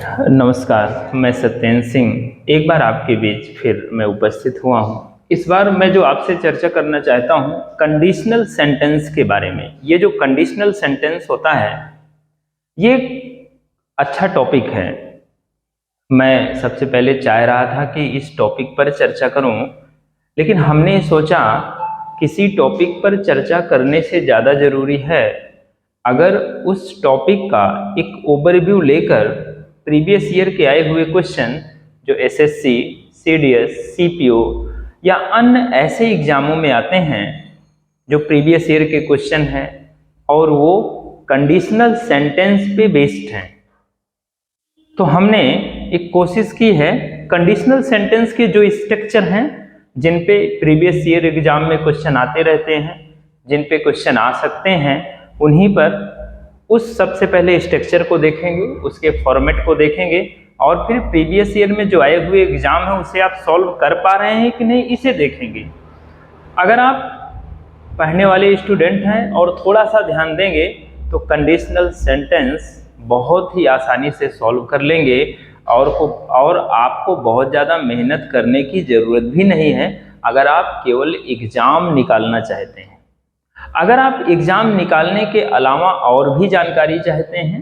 नमस्कार, मैं सत्येंद्र सिंह एक बार आपके बीच फिर मैं उपस्थित हुआ हूँ। इस बार मैं जो आपसे चर्चा करना चाहता हूँ कंडीशनल सेंटेंस के बारे में। ये जो कंडीशनल सेंटेंस होता है ये अच्छा टॉपिक है। मैं सबसे पहले चाह रहा था कि इस टॉपिक पर चर्चा करूँ, लेकिन हमने सोचा किसी टॉपिक पर चर्चा करने से ज़्यादा ज़रूरी है अगर उस टॉपिक का एक ओवरव्यू लेकर प्रीवियस ईयर के आए हुए क्वेश्चन जो एसएससी, सीडीएस, सीपीओ या अन्य ऐसे एग्जामों में आते हैं जो प्रीवियस ईयर के क्वेश्चन हैं और वो कंडीशनल सेंटेंस पे बेस्ड हैं, तो हमने एक कोशिश की है कंडीशनल सेंटेंस के जो स्ट्रक्चर हैं जिन पे प्रीवियस ईयर एग्जाम में क्वेश्चन आते रहते हैं, जिन पे क्वेश्चन आ सकते हैं, उन्हीं पर उस सबसे पहले स्ट्रक्चर को देखेंगे, उसके फॉर्मेट को देखेंगे और फिर प्रीवियस ईयर में जो आए हुए एग्जाम है उसे आप सॉल्व कर पा रहे हैं कि नहीं इसे देखेंगे। अगर आप पढ़ने वाले स्टूडेंट हैं और थोड़ा सा ध्यान देंगे तो कंडीशनल सेंटेंस बहुत ही आसानी से सॉल्व कर लेंगे और आपको बहुत ज़्यादा मेहनत करने की ज़रूरत भी नहीं है अगर आप केवल एग्ज़ाम निकालना चाहते हैं। अगर आप एग्ज़ाम निकालने के अलावा और भी जानकारी चाहते हैं,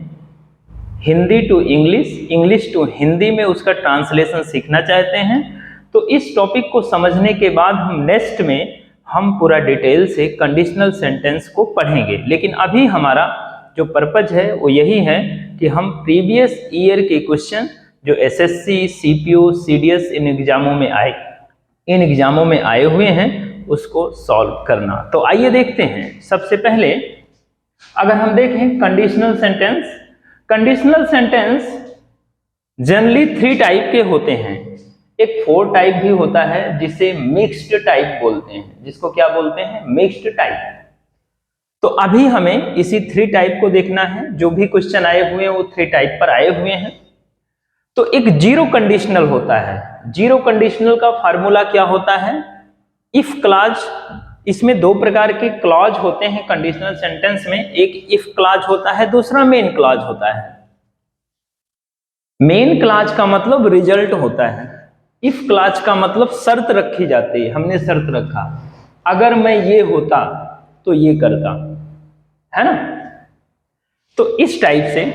Hindi to English, English to Hindi में उसका ट्रांसलेशन सीखना चाहते हैं, तो इस टॉपिक को समझने के बाद हम नेक्स्ट में हम पूरा डिटेल से कंडीशनल सेंटेंस को पढ़ेंगे। लेकिन अभी हमारा जो पर्पज है वो यही है कि हम प्रीवियस ईयर के क्वेश्चन जो एसएससी, सीपीओ, सीडीएस इन एग्जामों में आए हुए हैं उसको सॉल्व करना। तो आइए देखते हैं। सबसे पहले अगर हम देखें कंडीशनल सेंटेंस जनरली 3 टाइप के होते हैं। एक 4 टाइप भी होता है जिसे मिक्स्ड टाइप बोलते हैं, जिसको क्या बोलते हैं, मिक्स्ड टाइप। तो अभी हमें इसी 3 टाइप को देखना है। जो भी क्वेश्चन आए हुए हैं वो 3 टाइप पर आए हुए हैं। तो एक जीरो कंडीशनल होता है। जीरो कंडीशनल का फार्मूला क्या होता है, इफ क्लॉज। इसमें 2 प्रकार के क्लॉज होते हैं कंडीशनल सेंटेंस में, एक इफ क्लॉज होता है, दूसरा मेन क्लॉज होता है। मेन क्लॉज का मतलब रिजल्ट होता है, इफ क्लॉज का मतलब शर्त रखी जाती है। हमने शर्त रखा अगर मैं ये होता तो ये करता, है ना। तो इस टाइप से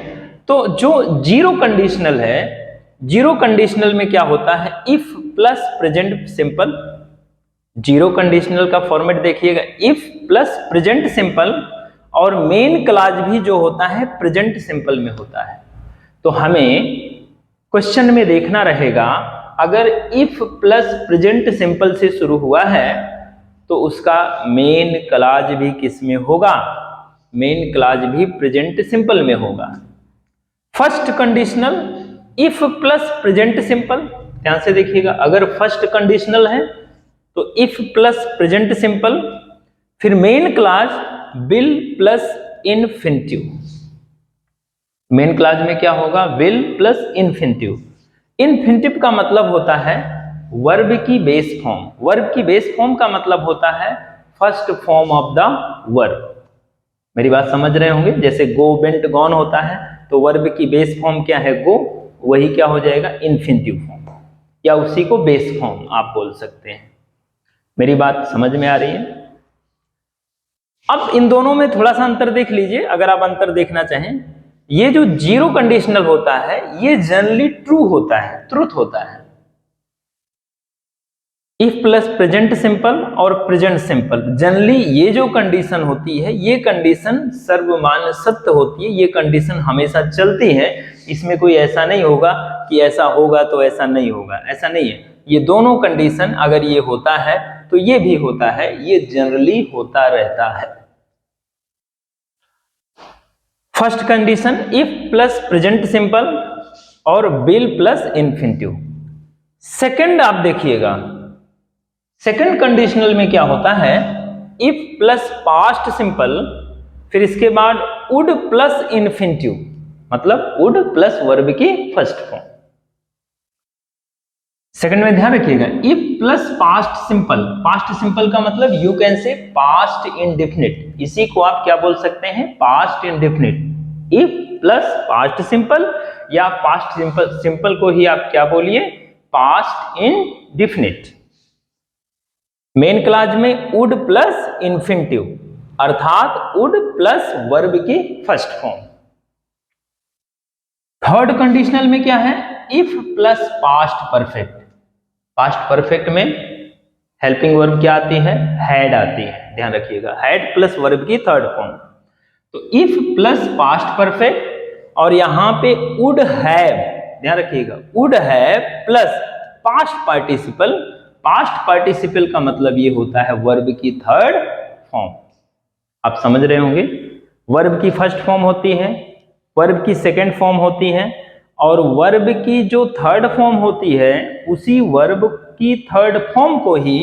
तो जो जीरो कंडीशनल है, जीरो कंडीशनल में क्या होता है, if plus present simple. Zero conditional का फॉर्मेट देखिएगा, इफ प्लस प्रेजेंट सिंपल, और मेन क्लॉज भी जो होता है प्रेजेंट सिंपल में होता है। तो हमें क्वेश्चन में देखना रहेगा अगर इफ प्लस प्रेजेंट सिंपल से शुरू हुआ है तो उसका मेन क्लॉज भी किस में होगा, मेन क्लॉज भी प्रेजेंट सिंपल में होगा। First conditional if plus present simple, ध्यान से देखिएगा, अगर फर्स्ट कंडीशनल है तो इफ प्लस प्रेजेंट सिंपल, फिर main clause will plus infinitive. Main clause में क्या होगा, विल प्लस इन्फिनिटिव। इन्फिनिटिव का मतलब होता है वर्ब की बेस फॉर्म। वर्ब की बेस फॉर्म का मतलब होता है first form of the verb. मेरी बात समझ रहे होंगे, जैसे गो, वेंट, गॉन होता है तो वर्ब की बेस फॉर्म क्या है, गो, वही क्या हो जाएगा, इन्फिनिटिव फॉर्म, या उसी को बेस फॉर्म आप बोल सकते हैं। मेरी बात समझ में आ रही है। अब इन दोनों में थोड़ा सा अंतर देख लीजिए, अगर आप अंतर देखना चाहें। ये जो जीरो कंडीशनल होता है ये जनरली ट्रू होता है, ट्रूथ होता है। इफ प्लस प्रेजेंट सिंपल और प्रेजेंट सिंपल, जनरली ये जो कंडीशन होती है ये कंडीशन सर्वमान्य सत्य होती है, ये कंडीशन हमेशा चलती है। इसमें कोई ऐसा नहीं होगा कि ऐसा होगा तो ऐसा नहीं होगा, ऐसा नहीं है। ये दोनों कंडीशन अगर ये होता है तो ये भी होता है, ये जनरली होता रहता है। First condition if plus present simple और विल प्लस इन्फिनिटिव। सेकंड आप देखिएगा, सेकंड कंडीशनल में क्या होता है, इफ प्लस पास्ट सिंपल, फिर इसके बाद वुड प्लस इन्फिनिटिव, मतलब वुड प्लस वर्ब की फर्स्ट फॉर्म। सेकंड में ध्यान रखिएगा, if plus past simple. Past simple का मतलब you can say past indefinite, इसी को आप क्या बोल सकते हैं, past indefinite. If plus past simple या पास्ट सिंपल, सिंपल को ही आप क्या बोलिए, पास्ट इंडेफिनिट। मेन क्लॉज में वुड प्लस इन्फिनिटिव, अर्थात वुड प्लस वर्ब की फर्स्ट फॉर्म। थर्ड कंडीशनल में क्या है, if plus past perfect. Past perfect में हेल्पिंग वर्ब क्या आती है, हैड आती है, ध्यान रखिएगा, हैड प्लस वर्ब की थर्ड फॉर्म। तो इफ प्लस पास्ट परफेक्ट और यहां पे वुड हैव, ध्यान रखिएगा, would have plus past participle. Past participle का मतलब ये होता है वर्ब की थर्ड फॉर्म। आप समझ रहे होंगे, वर्ब की फर्स्ट फॉर्म होती है, वर्ब की सेकंड फॉर्म होती है, और वर्ब की जो थर्ड फॉर्म होती है उसी वर्ब की थर्ड फॉर्म को ही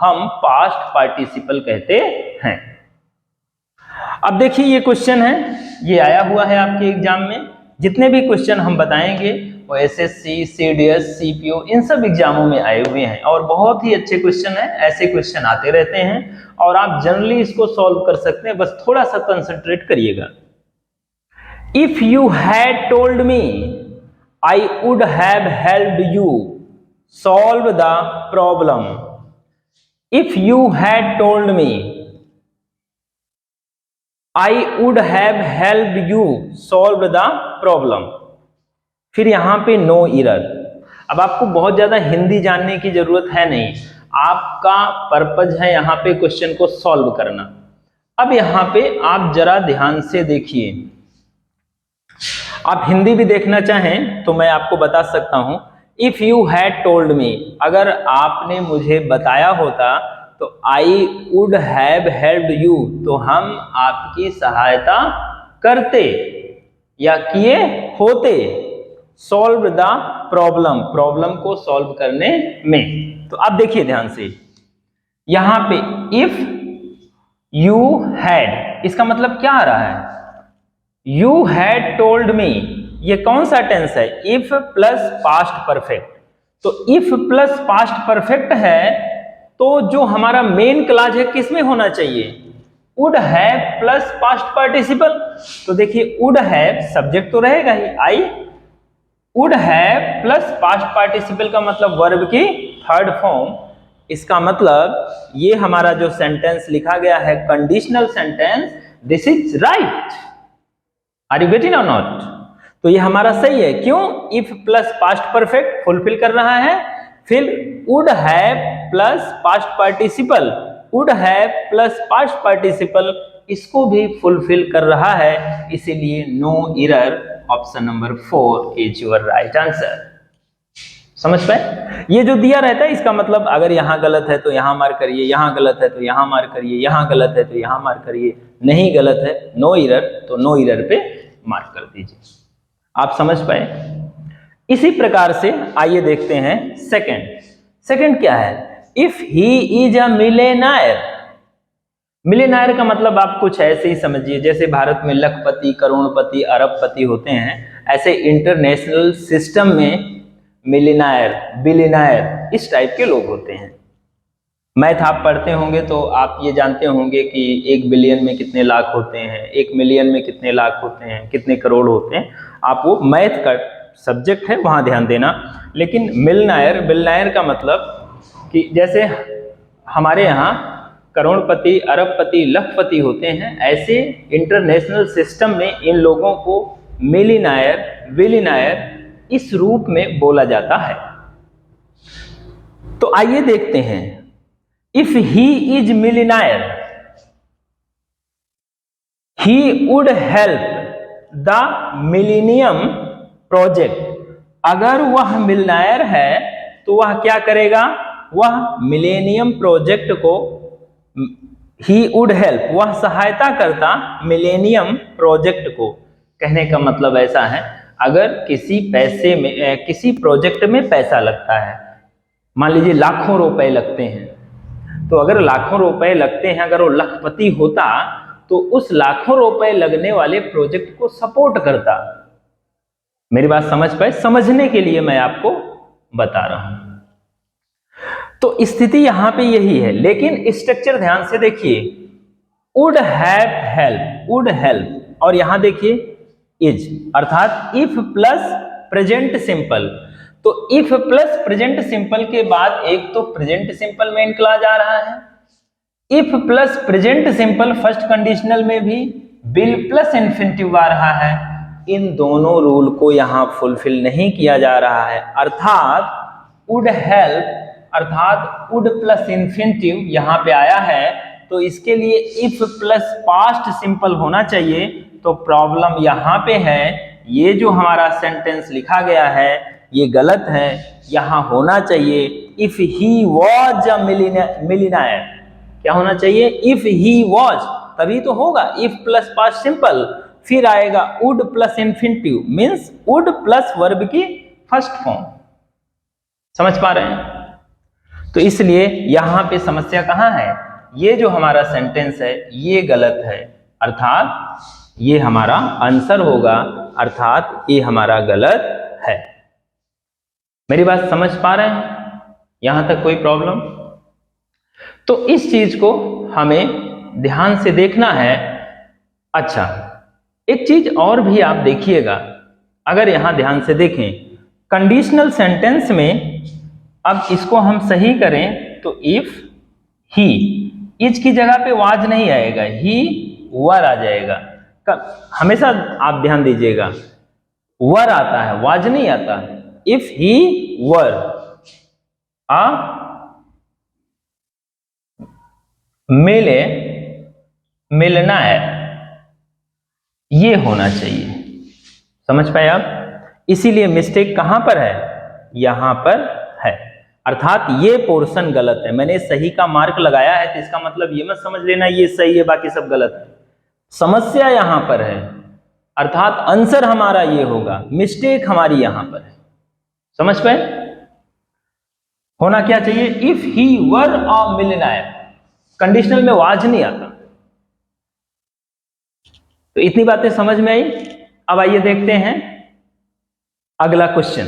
हम पास्ट पार्टिसिपल कहते हैं। अब देखिए ये क्वेश्चन है, ये आया हुआ है आपके एग्जाम में। जितने भी क्वेश्चन हम बताएंगे वो एसएससी, सीडीएस, सीपीओ, इन सब एग्जामों में आए हुए हैं और बहुत ही अच्छे क्वेश्चन है। ऐसे क्वेश्चन आते रहते हैं और आप जनरली इसको सॉल्व कर सकते हैं, बस थोड़ा सा कंसंट्रेट करिएगा। If you had told me I would have helped you solve the problem. If you had told me I would have helped you solve the problem. फिर यहां पे नो एरर। अब आपको बहुत ज्यादा हिंदी जानने की जरूरत है नहीं, आपका पर्पज है यहां पे क्वेश्चन को सॉल्व करना। अब यहां पे आप जरा ध्यान से देखिए, आप हिंदी भी देखना चाहें तो मैं आपको बता सकता हूं। If you had told me, अगर आपने मुझे बताया होता तो आई वुड हैव हेल्प्ड यू, तो हम आपकी सहायता करते या किए होते, सॉल्व द प्रॉब्लम, प्रॉब्लम को सॉल्व करने में। तो आप देखिए ध्यान से, यहां पे इफ यू हैड, इसका मतलब क्या आ रहा है, यू हैड टोल्ड मी, ये कौन सा टेंस है, इफ प्लस पास्ट परफेक्ट। तो इफ प्लस पास्ट परफेक्ट है तो जो हमारा मेन क्लॉज है किसमें होना चाहिए, would have plus past participle. तो देखिए वुड हैव सब्जेक्ट तो रहेगा ही, I, would have plus past participle का मतलब वर्ब की थर्ड फॉर्म। इसका मतलब ये हमारा जो सेंटेंस लिखा गया है conditional sentence, this is right. Are you getting और नॉट? तो ये हमारा सही है, क्यों, if plus past perfect fulfil कर रहा है, फिर would have plus past participle, would have plus past participle, इसको भी फुलफिल कर रहा है, इसीलिए no error, option number 4 is your right answer. समझ पाए? ये जो दिया रहता है इसका मतलब अगर यहां गलत है तो यहां मार्क करिए, यहां गलत है तो यहां मार्क करिए, यहां गलत है तो यहां मार्क करिए, नहीं गलत है नो एरर तो नो एरर पे मार्क कर दीजिए। आप समझ पाए? इसी प्रकार से आइए देखते हैं सेकंड। सेकंड क्या है, इफ ही इज अ मिलेनायर। मिलेनायर का मतलब आप कुछ ऐसे ही समझिए, जैसे भारत में लखपति, करोड़पति, अरबपति होते हैं, ऐसे इंटरनेशनल सिस्टम में मिलेनायर, बिलियनायर, इस टाइप के लोग होते हैं। मैथ आप पढ़ते होंगे तो आप ये जानते होंगे कि 1 बिलियन में कितने लाख होते हैं, 1 मिलियन में कितने लाख होते हैं, कितने करोड़ होते हैं, आप वो मैथ का सब्जेक्ट है वहां ध्यान देना। लेकिन मिलनायर, बिलनायर का मतलब कि जैसे हमारे यहाँ करोड़पति, अरबपति, लखपति होते हैं, ऐसे इंटरनेशनल सिस्टम में इन लोगों को मिलियनायर, बिलियनायर इस रूप में बोला जाता है। तो आइए देखते हैं, if he is millionaire he would help the millennium project. अगर वह मिलनायर है तो वह क्या करेगा, वह मिलेनियम प्रोजेक्ट को, ही वुड हेल्प, वह सहायता करता मिलेनियम प्रोजेक्ट को। कहने का मतलब ऐसा है, अगर किसी पैसे में, किसी प्रोजेक्ट में पैसा लगता है, मान लीजिए लाखों रुपए लगते हैं, तो अगर लाखों रुपए लगते हैं, अगर वो लखपति होता तो उस लाखों रुपए लगने वाले प्रोजेक्ट को सपोर्ट करता। मेरी बात समझ पाए? समझने के लिए मैं आपको बता रहा हूं। तो स्थिति यहां पे यही है, लेकिन स्ट्रक्चर ध्यान से देखिए, would have help, would help, और यहां देखिए इज, अर्थात इफ प्लस प्रेजेंट सिंपल। तो इफ प्लस प्रेजेंट सिंपल के बाद एक तो प्रेजेंट सिंपल मेन क्लॉज आ रहा है, if plus present simple first conditional में भी विल प्लस इंफिनिटिव आ रहा है। इन दोनों रूल को यहां फुलफिल नहीं किया जा रहा है, अर्थात वुड हेल्प, अर्थात वुड प्लस इंफिनिटिव यहां पे आया है, तो इसके लिए इफ प्लस पास्ट सिंपल होना चाहिए। तो प्रॉब्लम यहां पे है, ये जो हमारा सेंटेंस लिखा गया है ये गलत है। यहां होना चाहिए if he was a millionaire, क्या होना चाहिए, इफ ही वॉज, तभी तो होगा इफ प्लस पास्ट सिंपल, फिर आएगा would plus infinitive, means would plus verb की फर्स्ट फॉर्म। समझ पा रहे हैं? तो इसलिए यहां पे समस्या कहां है, ये जो हमारा सेंटेंस है ये गलत है, अर्थात ये हमारा आंसर होगा, अर्थात ये हमारा गलत है। मेरी बात समझ पा रहे हैं? यहां तक कोई प्रॉब्लम? तो इस चीज को हमें ध्यान से देखना है। अच्छा, एक चीज और भी आप देखिएगा, अगर यहां ध्यान से देखें कंडीशनल सेंटेंस में, अब इसको हम सही करें तो इफ ही, इज की जगह पे वाज नहीं आएगा, ही वर आ जाएगा। हमेशा आप ध्यान दीजिएगा, वर आता है, वाज नहीं आता है। इफ ही वर आ मिलना है, ये होना चाहिए। समझ पाए आप? इसीलिए मिस्टेक कहां पर है, यहां पर है, अर्थात ये पोर्शन गलत है। मैंने सही का मार्क लगाया है तो इसका मतलब ये मत समझ लेना ये सही है बाकी सब गलत है। समस्या यहां पर है, अर्थात आंसर हमारा ये होगा, मिस्टेक हमारी यहां पर है। समझ पाए? होना क्या चाहिए, if he were a millionaire, conditional में वाज नहीं आता। तो इतनी बातें समझ में आई। अब आइए देखते हैं अगला क्वेश्चन।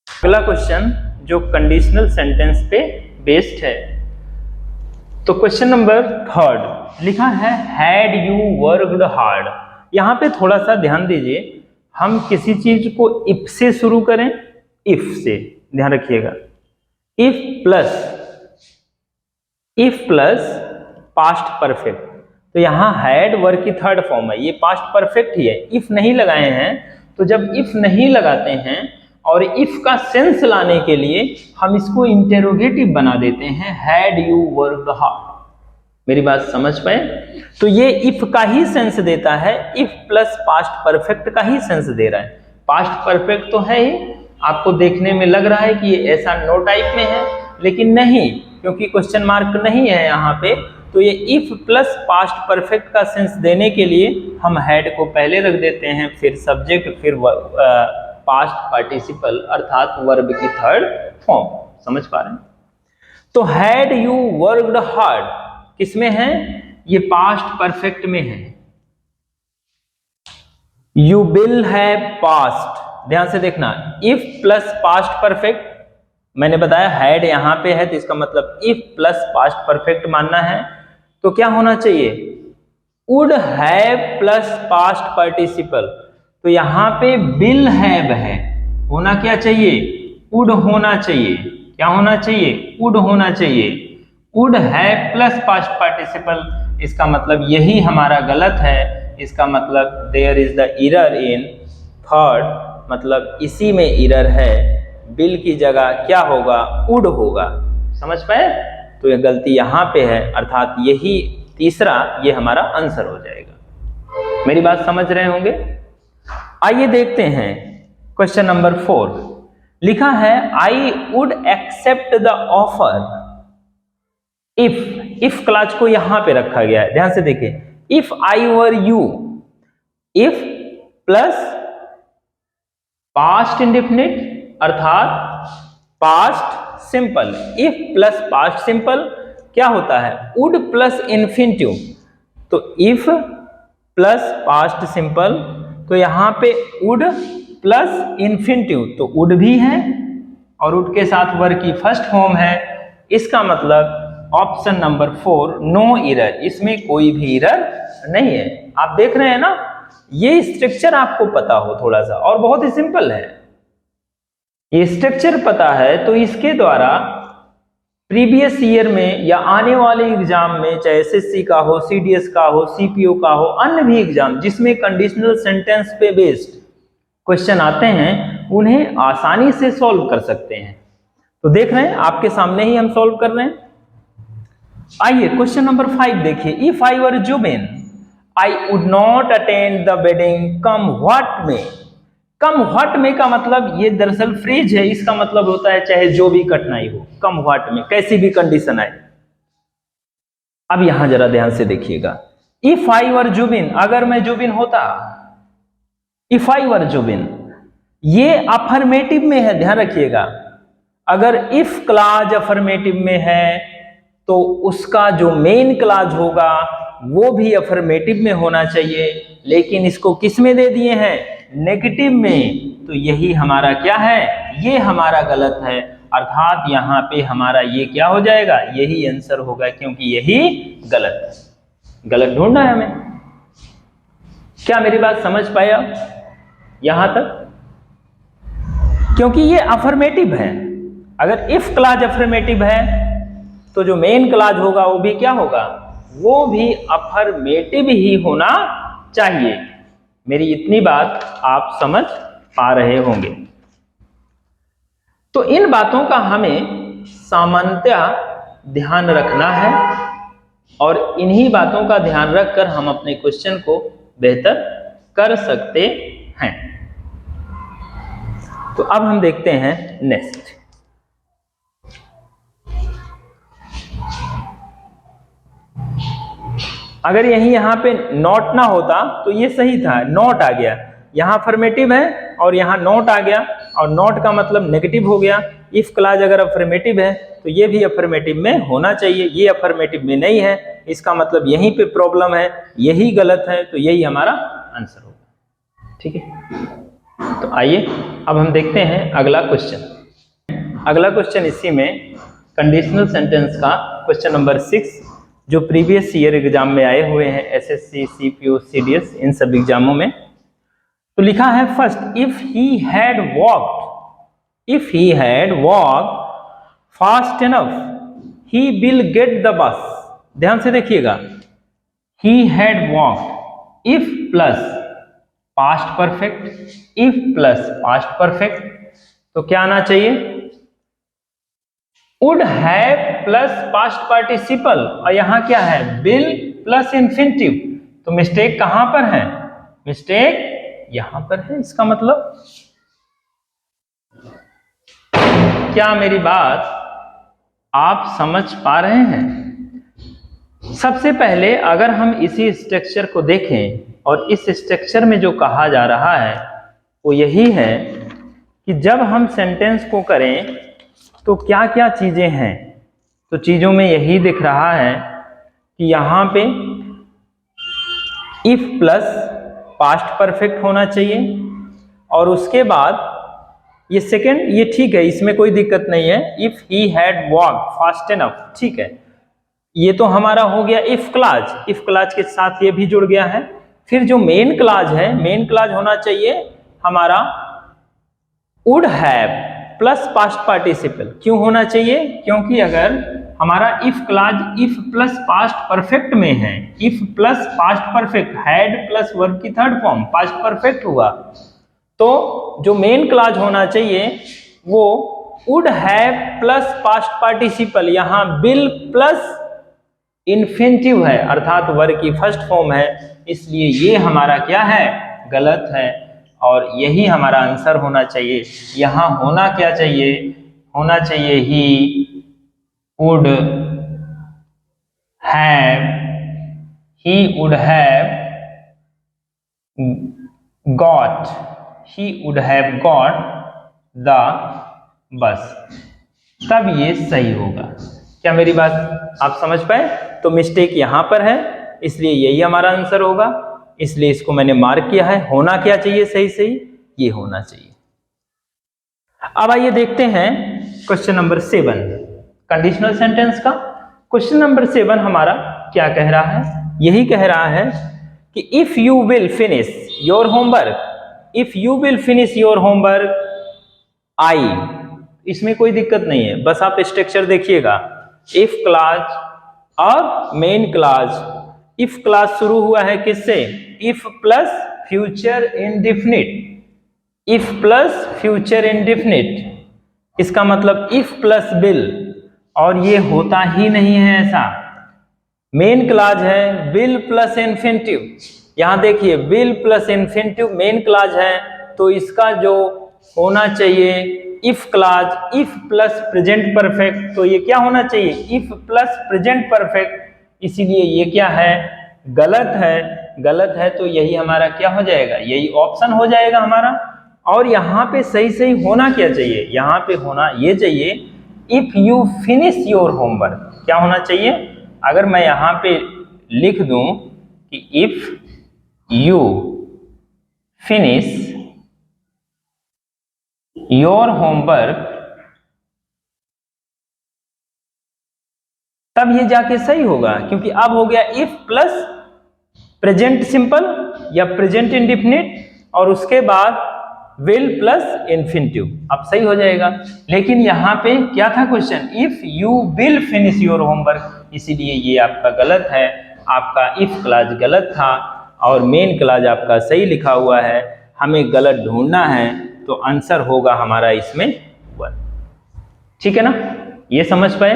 अगला क्वेश्चन जो कंडीशनल सेंटेंस पे बेस्ड है। तो क्वेश्चन नंबर 3 लिखा है हैड यू वर्कड हार्ड। यहां पे थोड़ा सा ध्यान दीजिए, हम किसी चीज को इफ से शुरू करें, इफ से, ध्यान रखिएगा, इफ प्लस पास्ट परफेक्ट। तो यहां हैड वर्ब की थर्ड फॉर्म है, ये पास्ट परफेक्ट ही है। इफ नहीं लगाए हैं, तो जब इफ नहीं लगाते हैं और इफ का सेंस लाने के लिए हम इसको इंटेरोगेटिव बना देते हैं, हैड यू वर्कड हार्ड। मेरी बात समझ पाए? तो ये इफ का ही सेंस देता है, इफ प्लस पास्ट परफेक्ट का ही सेंस दे रहा है। पास्ट परफेक्ट तो है ही, आपको देखने में लग रहा है कि ये ऐसा नो टाइप में है, लेकिन नहीं, क्योंकि क्वेश्चन मार्क नहीं है यहाँ पे। तो ये इफ प्लस पास्ट परफेक्ट का सेंस देने के लिए हम हैड को पहले रख देते हैं, फिर सब्जेक्ट, फिर पास्ट पार्टिसिपल अर्थात वर्ब की थर्ड फॉर्म। समझ पा रहे हैं? तो हैड यू वर्कड हार्ड किसमें है, ये पास्ट परफेक्ट में है। यू विल हैव पास्ट, ध्यान से देखना, इफ प्लस पास्ट परफेक्ट, मैंने बताया हैड यहां पे है तो इसका मतलब इफ प्लस पास्ट परफेक्ट मानना है। तो क्या होना चाहिए, would have plus past participle. तो यहां पे विल हैव है, होना क्या चाहिए, वुड होना चाहिए। क्या होना चाहिए, वुड होना चाहिए। Would have plus past participle, इसका मतलब यही हमारा गलत है। इसका मतलब there is the error in third, मतलब इसी में एरर है। विल की जगह क्या होगा, वुड होगा। समझ पाए? तो ये गलती यहाँ पे है, अर्थात यही तीसरा ये हमारा आंसर हो जाएगा। मेरी बात समझ रहे होंगे? आइए देखते हैं क्वेश्चन नंबर 4 लिखा है I would accept the offer if clause को यहां पे रखा गया है, ध्यान से देखिए, if I were you, if plus past indefinite अर्थात past simple. If plus past simple क्या होता है, वुड प्लस इन्फिनिटिव। तो इफ प्लस पास्ट सिंपल, तो यहां पे वुड प्लस इन्फिनिटिव, तो वुड भी है और वुड के साथ वर्ब की फर्स्ट फॉर्म है। इसका मतलब ऑप्शन नंबर 4 नो एरर, इसमें कोई भी एरर नहीं है, आप देख रहे हैं ना, ये स्ट्रक्चर आपको पता हो थोड़ा सा, और बहुत ही सिंपल है। ये स्ट्रक्चर पता है तो इसके द्वारा प्रीवियस ईयर में या आने वाले एग्जाम में, चाहे एसएससी का हो, सीडीएस का हो, सीपीओ का हो, अन्य भी एग्जाम जिसमें कंडीशनल सेंटेंस पे बेस्ड क्वेश्चन आते हैं, उन्हें आसानी से सॉल्व कर सकते हैं। तो देख रहे हैं आपके सामने ही हम सॉल्व कर रहे हैं। आइए क्वेश्चन नंबर 5 देखिए। If I were Zubin I would not attend the wedding come what में। कम व्हाट में का मतलब ये दरअसल फ्रेज है, इसका मतलब होता है चाहे जो भी कठिनाई हो, कम व्हाट में, कैसी भी कंडीशन आए। अब यहां जरा ध्यान से देखिएगा, इफ आई वर जुबिन, अगर मैं जुबिन होता, इफ आई वर जुबिन, ये अफर्मेटिव में है, ध्यान रखिएगा। अगर इफ क्लॉज अफर्मेटिव में है तो उसका जो मेन क्लॉज होगा वो भी अफर्मेटिव में होना चाहिए, लेकिन इसको किस में दे दिए हैं, नेगेटिव में। तो यही हमारा क्या है, ये हमारा गलत है, अर्थात यहाँ पे हमारा ये क्या हो जाएगा, यही आंसर होगा, क्योंकि यही गलत है। गलत ढूंढना है हमें। क्या मेरी बात समझ पाए आप यहां तक? क्योंकि ये अफर्मेटिव है। अगर इफ क्लॉज अफर्मेटिव है तो जो मेन क्लॉज होगा वो भी क्या होगा, वो भी अफर्मेटिव ही होना चाहिए। मेरी इतनी बात आप समझ पा रहे होंगे। तो इन बातों का हमें सामान्यतः ध्यान रखना है, और इन्हीं बातों का ध्यान रखकर हम अपने क्वेश्चन को बेहतर कर सकते हैं। तो अब हम देखते हैं नेक्स्ट। अगर यहां पे नॉट ना होता तो ये सही था, नॉट आ गया, यहां अफर्मेटिव है और यहां नॉट आ गया, और नॉट का मतलब नेगेटिव हो गया। इफ क्लॉज अगर अफर्मेटिव है तो ये भी अफर्मेटिव में होना चाहिए, ये अफर्मेटिव में नहीं है, इसका मतलब यहीं पे प्रॉब्लम है, यही गलत है, तो यही हमारा आंसर होगा। ठीक है, तो आइए अब हम देखते हैं अगला क्वेश्चन। अगला क्वेश्चन इसी में कंडीशनल सेंटेंस का क्वेश्चन नंबर 6, जो प्रीवियस ईयर एग्जाम में आए हुए हैं, एसएससी, सीपीओ, सीडीएस, इन सब एग्जामों में। तो लिखा है first, if he had walked, if he had walked fast enough he will get the bus. ध्यान से देखिएगा, he had walked, if plus past perfect, if plus past perfect, तो क्या आना चाहिए, would have plus past participle, और यहां क्या है, विल प्लस इंफिनिटिव। तो मिस्टेक कहां पर है, मिस्टेक यहां पर है। इसका मतलब क्या मेरी बात आप समझ पा रहे हैं? सबसे पहले अगर हम इसी स्ट्रक्चर को देखें, और इस स्ट्रक्चर में जो कहा जा रहा है वो यही है कि जब हम सेंटेंस को करें तो क्या क्या चीजें हैं। तो चीजों में यही दिख रहा है कि यहां पे इफ प्लस पास्ट परफेक्ट होना चाहिए, और उसके बाद ये सेकंड, ये ठीक है, इसमें कोई दिक्कत नहीं है, if he had walked fast enough, ठीक है, ये तो हमारा हो गया इफ क्लॉज, इफ क्लॉज के साथ ये भी जुड़ गया है। फिर जो मेन क्लॉज है, मेन क्लॉज होना चाहिए हमारा would have plus past participle. क्यों होना चाहिए, क्योंकि अगर हमारा if clause if plus past perfect में है, if plus past perfect, had plus verb की थर्ड फॉर्म पास्ट परफेक्ट हुआ, तो जो मेन क्लॉज होना चाहिए वो would have plus past participle, यहां विल प्लस इन्फिनिटिव है, अर्थात वर्ब की फर्स्ट फॉर्म है, इसलिए ये हमारा क्या है, गलत है, और यही हमारा आंसर होना चाहिए। यहां होना क्या चाहिए, होना चाहिए he would have, he would have got, he would have got the bus, तब ये सही होगा। क्या मेरी बात आप समझ पाए? तो मिस्टेक यहां पर है, इसलिए यही हमारा आंसर होगा, इसलिए इसको मैंने मार्क किया है। होना क्या चाहिए, सही सही ये होना चाहिए। अब आइए देखते हैं क्वेश्चन नंबर 7, कंडीशनल सेंटेंस का। क्वेश्चन नंबर 7 हमारा क्या कह रहा है, यही कह रहा है कि if you will finish your homework, if you will finish your homework I, इसमें कोई दिक्कत नहीं है, बस आप स्ट्रक्चर देखिएगा। इफ क्लास और मेन क्लास, इफ क्लास शुरू हुआ है किससे, if plus future indefinite, if plus future indefinite, इसका मतलब इफ प्लस विल, और ये होता ही नहीं है ऐसा। मेन क्लाज है विल प्लस इन्फिनिटिव, यहां देखिए will plus infinitive main clause है, तो इसका जो होना चाहिए if clause, if plus present perfect, तो ये क्या होना चाहिए, इफ प्लस प्रेजेंट परफेक्ट, इसीलिए ये क्या है, गलत है। गलत है तो यही हमारा क्या हो जाएगा, यही ऑप्शन हो जाएगा हमारा। और यहाँ पे सही सही होना क्या चाहिए, यहाँ पे होना ये चाहिए if you finish your homework, क्या होना चाहिए, अगर मैं यहाँ पे लिख दूं कि if you finish your homework, तब ये जाके सही होगा, क्योंकि अब हो गया इफ प्लस प्रेजेंट सिंपल या प्रेजेंट इंडेफिनिट और उसके बाद विल प्लस इन्फिनिटिव, अब सही हो जाएगा। लेकिन यहाँ पे क्या था question, if you will finish your homework, इसीलिए ये आपका गलत है, आपका इफ क्लाज गलत था और मेन क्लाज आपका सही लिखा हुआ है। हमें गलत ढूंढना है तो आंसर होगा हमारा इसमें 1। ठीक है ना, ये समझ पाए।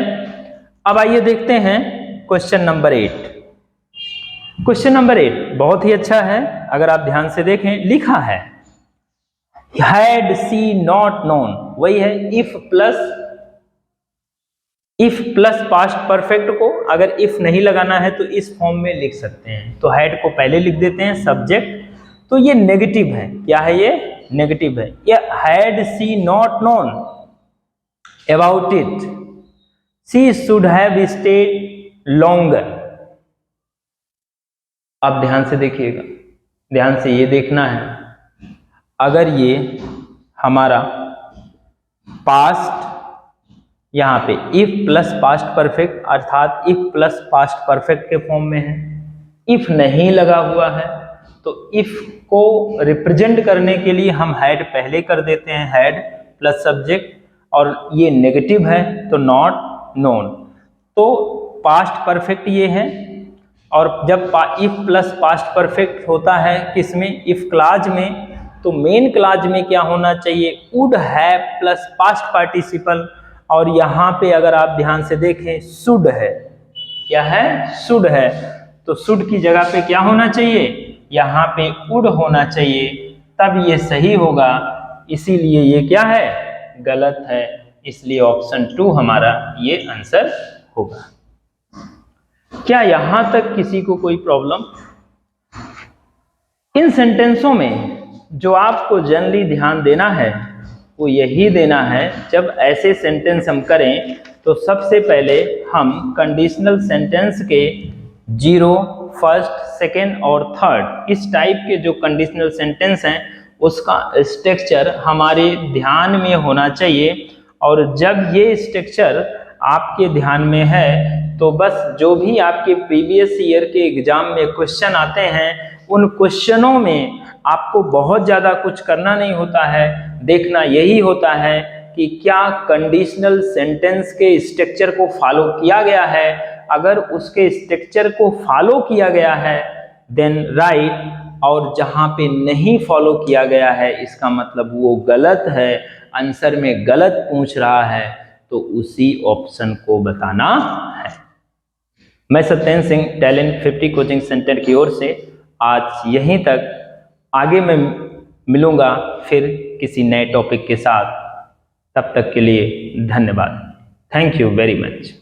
अब आइए देखते हैं क्वेश्चन नंबर 8। क्वेश्चन नंबर 8 बहुत ही अच्छा है, अगर आप ध्यान से देखें, लिखा है हैड सी नॉट नोन, वही है इफ प्लस पास्ट परफेक्ट को अगर इफ नहीं लगाना है तो इस फॉर्म में लिख सकते हैं। तो हैड को पहले लिख देते हैं सब्जेक्ट, तो ये नेगेटिव है, क्या है ये, नेगेटिव है। ये had she not known about it, she should have stayed longer. अब ध्यान से देखिएगा, ध्यान से ये देखना है, अगर ये हमारा पास्ट यहाँ पे इफ प्लस पास्ट परफेक्ट अर्थात इफ प्लस पास्ट परफेक्ट के फॉर्म में है, इफ नहीं लगा हुआ है तो इफ को रिप्रेजेंट करने के लिए हम हैड पहले कर देते हैं, हैड प्लस सब्जेक्ट, और ये नेगेटिव है तो नॉट नोन, तो पास्ट परफेक्ट ये है। और जब इफ प्लस पास्ट परफेक्ट होता है किसमें, इफ क्लाज में, तो मेन क्लाज में क्या होना चाहिए, would have plus past participle, और यहाँ पे अगर आप ध्यान से देखें शुड है, क्या है, शुड है, तो शुड की जगह पे क्या होना चाहिए, यहाँ पे वुड होना चाहिए, तब ये सही होगा। इसीलिए ये क्या है, गलत है, इसलिए ऑप्शन 2 हमारा ये आंसर होगा। क्या यहां तक किसी को कोई प्रॉब्लम? इन सेंटेंसों में जो आपको जनरली ध्यान देना है वो यही देना है, जब ऐसे सेंटेंस हम करें तो सबसे पहले हम कंडीशनल सेंटेंस के 0, फर्स्ट, सेकेंड और थर्ड, इस टाइप के जो कंडीशनल सेंटेंस हैं उसका स्ट्रक्चर हमारे ध्यान में होना चाहिए। और जब ये स्ट्रक्चर आपके ध्यान में है तो बस जो भी आपके प्रीवियस ईयर के एग्जाम में क्वेश्चन आते हैं उन क्वेश्चनों में आपको बहुत ज़्यादा कुछ करना नहीं होता है, देखना यही होता है कि क्या कंडीशनल सेंटेंस के स्ट्रक्चर को फॉलो किया गया है। अगर उसके स्ट्रक्चर को फॉलो किया गया है देन राइट, और जहाँ पे नहीं फॉलो किया गया है इसका मतलब वो गलत है, आंसर में गलत पूछ रहा है, तो उसी ऑप्शन को बताना है। मैं Satyendra Singh talent 50 coaching centre की ओर से आज यहीं तक, आगे मैं मिलूंगा फिर किसी नए टॉपिक के साथ, तब तक के लिए धन्यवाद। Thank you very much.